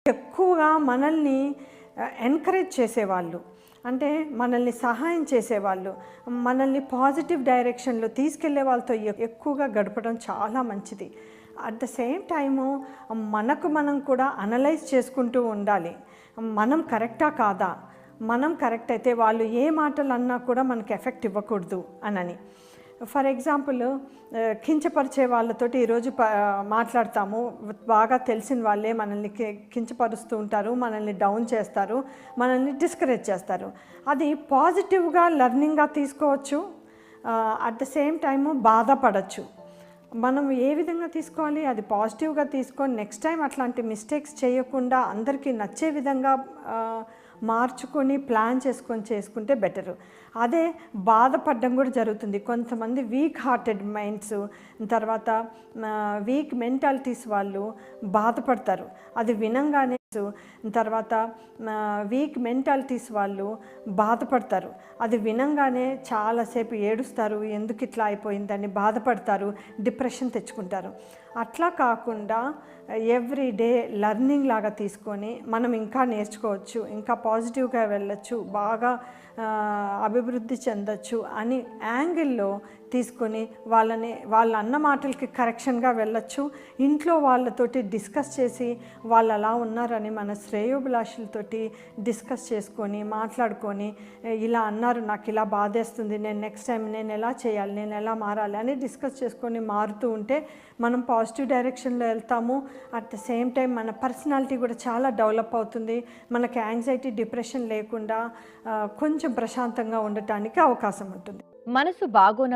ఎక్కువగా మనల్ని ఎంకరేజ్ చేసేవాళ్ళు, అంటే మనల్ని సహాయం చేసేవాళ్ళు, మనల్ని పాజిటివ్ డైరెక్షన్లో తీసుకెళ్లే వాళ్ళతో ఎక్కువగా గడపడం చాలా మంచిది. అట్ ద సేమ్ టైము మనం కూడా అనలైజ్ చేసుకుంటూ ఉండాలి. మనం కరెక్టా కాదా, మనం కరెక్ట్ అయితే వాళ్ళు ఏ మాటలు అన్నా కూడా మనకి ఎఫెక్ట్ ఇవ్వకూడదు అని. ఫర్ ఎగ్జాంపుల్, కించపరిచే వాళ్ళతోటి ఈరోజు మాట్లాడతాము, బాగా తెలిసిన వాళ్ళే మనల్ని కించపరుస్తూ ఉంటారు, మనల్ని డౌన్ చేస్తారు, మనల్ని డిస్కరేజ్ చేస్తారు. అది పాజిటివ్గా లెర్నింగ్గా తీసుకోవచ్చు, అట్ ద సేమ్ టైము బాధపడచ్చు. మనం ఏ విధంగా తీసుకోవాలి, అది పాజిటివ్గా తీసుకొని నెక్స్ట్ టైం అట్లాంటి మిస్టేక్స్ చేయకుండా అందరికీ నచ్చే విధంగా మార్చుకొని ప్లాన్ చేసుకుంటే బెటరు. అదే బాధపడడం కూడా జరుగుతుంది. కొంతమంది వీక్ హార్టెడ్ మైండ్స్, తర్వాత వీక్ మెంటాలిటీస్ వాళ్ళు బాధపడతారు. అది వినంగానే తర్వాత వీక్ మెంటాలిటీస్ వాళ్ళు బాధపడతారు. అది వినంగానే చాలాసేపు ఏడుస్తారు, ఎందుకు ఇట్లా అయిపోయిందని బాధపడతారు, డిప్రెషన్ తెచ్చుకుంటారు. అట్లా కాకుండా ఎవ్రీడే లర్నింగ్ లాగా తీసుకొని మనం ఇంకా నేర్చుకోవచ్చు, ఇంకా పాజిటివ్గా వెళ్ళచ్చు, బాగా అభివృద్ధి చెందొచ్చు అని యాంగిల్లో తీసుకొని వాళ్ళ అన్న మాటలకి కరెక్షన్గా వెళ్ళొచ్చు. ఇంట్లో వాళ్ళతోటి డిస్కస్ చేసి వాళ్ళు అలా ఉన్నారని మన శ్రేయోభిలాషులతోటి డిస్కస్ చేసుకొని మాట్లాడుకొని, ఇలా అన్నారు, నాకు ఇలా బాధేస్తుంది, నేను నెక్స్ట్ టైం నేను ఎలా చేయాలి, నేను ఎలా మారాలి అని డిస్కస్ చేసుకొని మారుతూ ఉంటే మనం పాజిటివ్ డైరెక్షన్లో వెళ్తాము. అట్ ద సేమ్ టైం మన పర్సనాలిటీ కూడా చాలా డెవలప్ అవుతుంది. మనకి యాంగ్జైటీ, డిప్రెషన్ లేకుండా కొంచెం ప్రశాంతంగా ఉండటానికి అవకాశం ఉంటుంది. మనసు బాగోన